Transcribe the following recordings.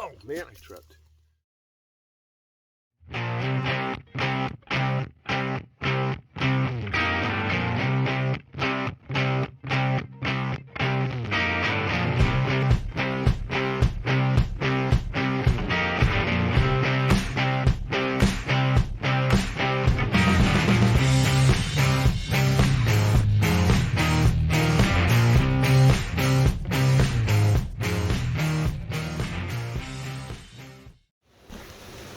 Oh man, I tripped.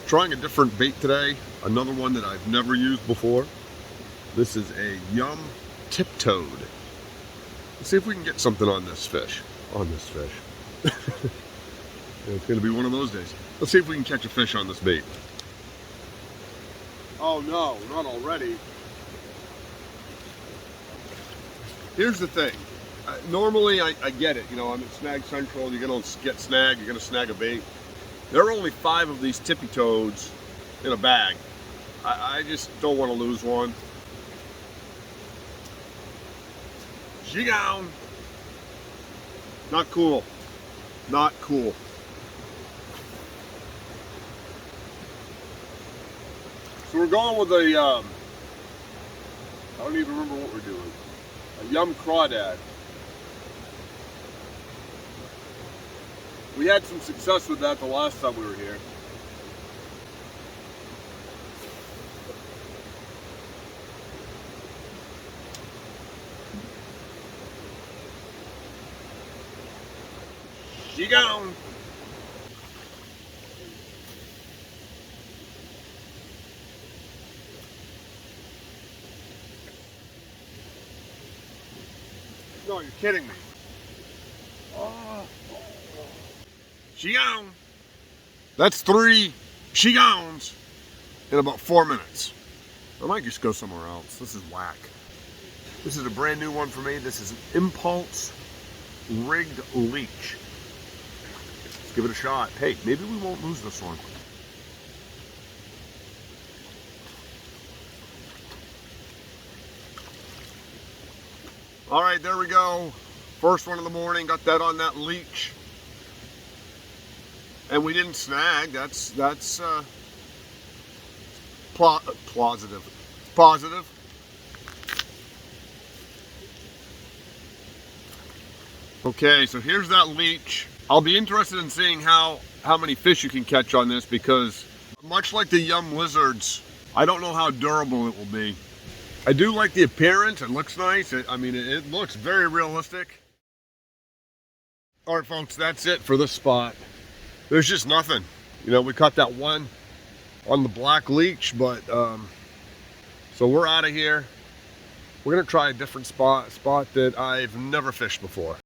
Trying a different bait today, another one that I've never used before. This is a Yum Tip-Toed. Let's see if we can get something on this fish. It's gonna be one of those days. Let's see if we can catch a fish on this bait. Oh no, not already. Here's the thing. Normally I get it, you know, I'm at Snag Central, you're gonna get snagged, you're gonna snag a bait. There are only 5 of these tippy toads in a bag. I just don't want to lose one. Jigown. Not cool. Not cool. So we're going with a, I don't even remember what we're doing. A Yum Crawdad. We had some success with that the last time we were here. She gone. No, you're kidding me. Oh. She gone. That's 3 she gowns in about 4 minutes. I might just go somewhere else. This is whack. This is a brand new one for me. This is an Impulse rigged leech. Let's give it a shot. Hey, maybe we won't lose this one. All right, there we go. First one of the morning. Got that on that leech. And we didn't snag. That's positive. Positive. Okay, so here's that leech. I'll be interested in seeing how many fish you can catch on this, because much like the Yum Lizards, I don't know how durable it will be. I do like the appearance. It looks nice. It looks very realistic. All right, folks, that's it for this spot. There's just nothing. You know, we caught that one on the black leech, but so we're out of here. We're gonna try a different spot that I've never fished before.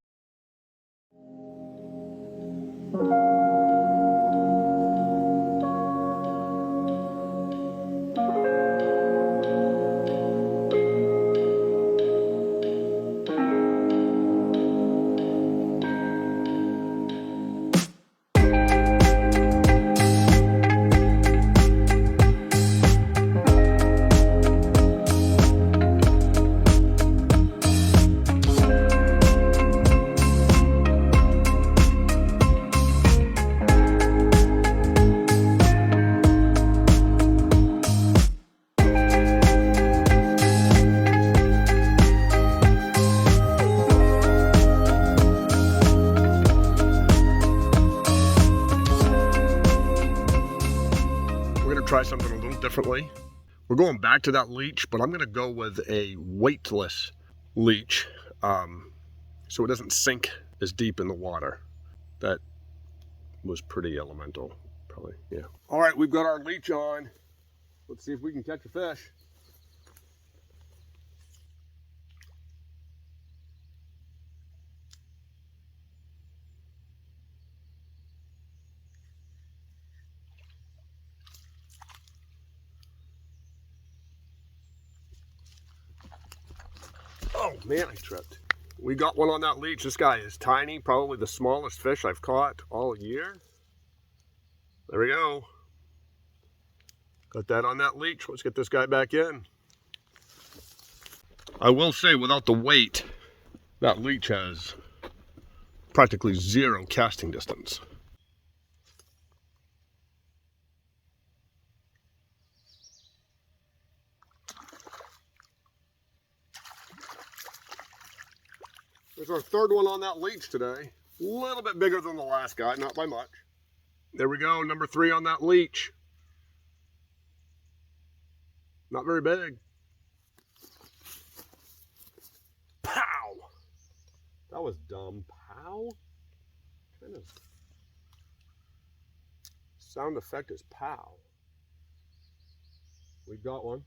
Try something a little differently. We're going back to that leech, but I'm going to go with a weightless leech, so it doesn't sink as deep in the water. That was pretty elemental, probably. Yeah. All right, we've got our leech on. Let's see if we can catch a fish. Oh man, I tripped. We got one on that leech. This guy is tiny, probably the smallest fish I've caught all year. There we go. Got that on that leech. Let's get this guy back in. I will say, without the weight, that leech has practically 0 casting distance. our third one on that leech today. A little bit bigger than the last guy, not by much. There we go, number 3 on that leech. Not very big. Pow! That was dumb. Pow? What kind of sound effect is pow? We got one.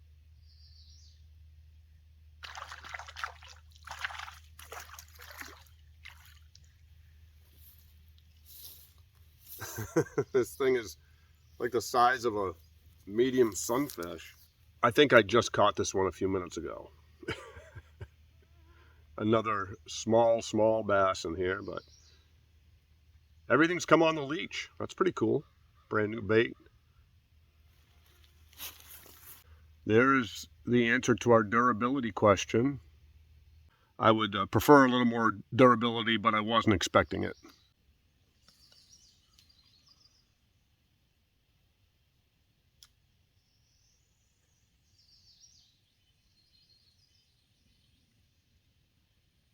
This thing is like the size of a medium sunfish. I think I just caught this one a few minutes ago. Another small bass in here, but everything's come on the leech. That's pretty cool. Brand new bait. There's the answer to our durability question. I would prefer a little more durability, but I wasn't expecting it.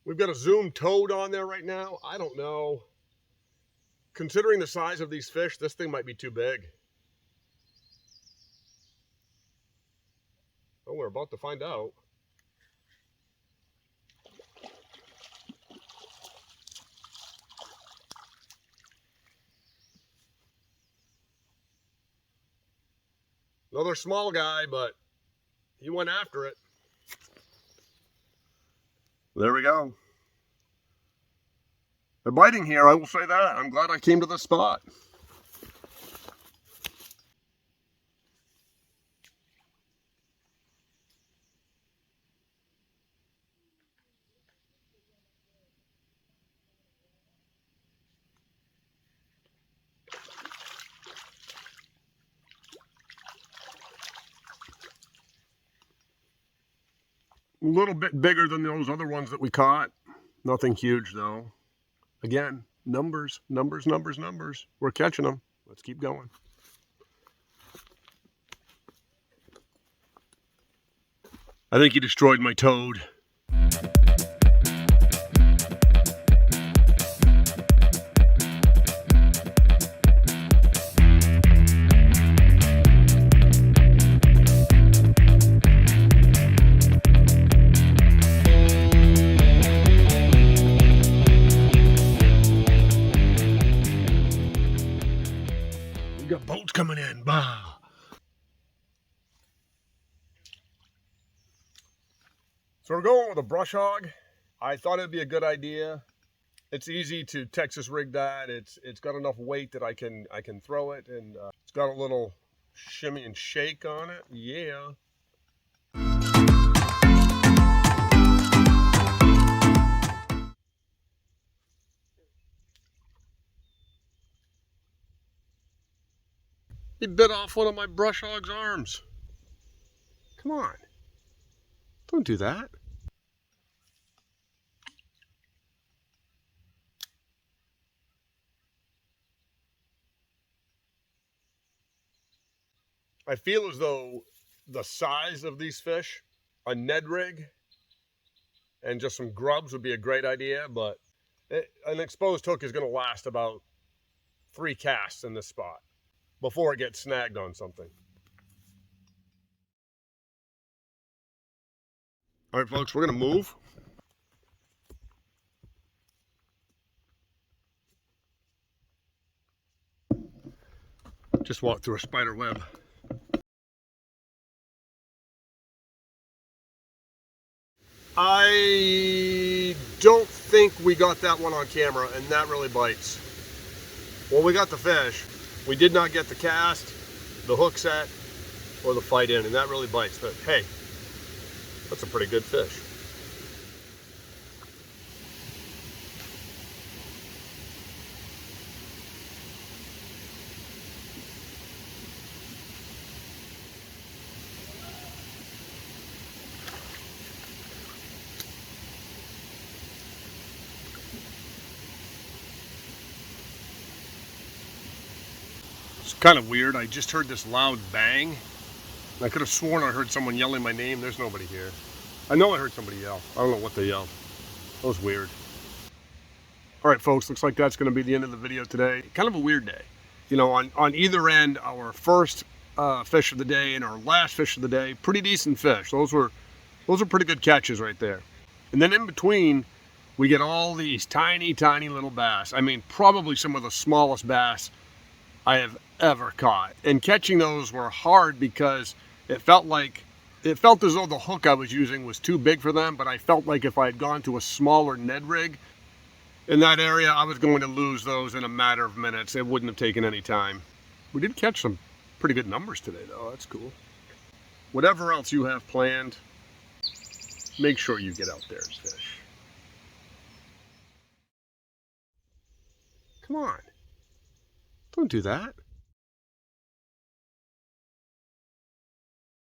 We've got a zoom toad on there right now. I don't know. Considering the size of these fish, this thing might be too big. Oh, we're about to find out. Another small guy, but he went after it. There we go. They're biting here, I will say that. I'm glad I came to this spot. A little bit bigger than those other ones that we caught. Nothing huge though. Again, numbers. We're catching them. Let's keep going. I think he destroyed my toad. Got boats coming in. Bah. So we're going with a brush hog. I thought it'd be a good idea. It's easy to Texas rig that. It's got enough weight that I can throw it, and it's got a little shimmy and shake on it. Yeah. He bit off one of my brush hog's arms. Come on. Don't do that. I feel as though the size of these fish, a Ned rig, and just some grubs would be a great idea, but an exposed hook is going to last about 3 casts in this spot before it gets snagged on something. All right, folks, we're going to move. Just walked through a spider web. I don't think we got that one on camera, and that really bites. Well, we got the fish. We did not get the cast, the hook set, or the fight in, and that really bites. But hey, that's a pretty good fish. It's kind of weird. I just heard this loud bang. I could have sworn I heard someone yelling my name. There's nobody here. I know I heard somebody yell. I don't know what they yelled. That was weird. All right, folks, looks like that's going to be the end of the video today. Kind of a weird day. You know, on either end, our first fish of the day and our last fish of the day, pretty decent fish. Those were pretty good catches right there. And then in between, we get all these tiny, tiny little bass. I mean, probably some of the smallest bass I have ever caught. And catching those were hard because it felt as though the hook I was using was too big for them, but I felt like if I had gone to a smaller Ned rig in that area, I was going to lose those in a matter of minutes. It wouldn't have taken any time. We did catch some pretty good numbers today, though. That's cool. Whatever else you have planned, make sure you get out there and fish. Come on. Don't do that.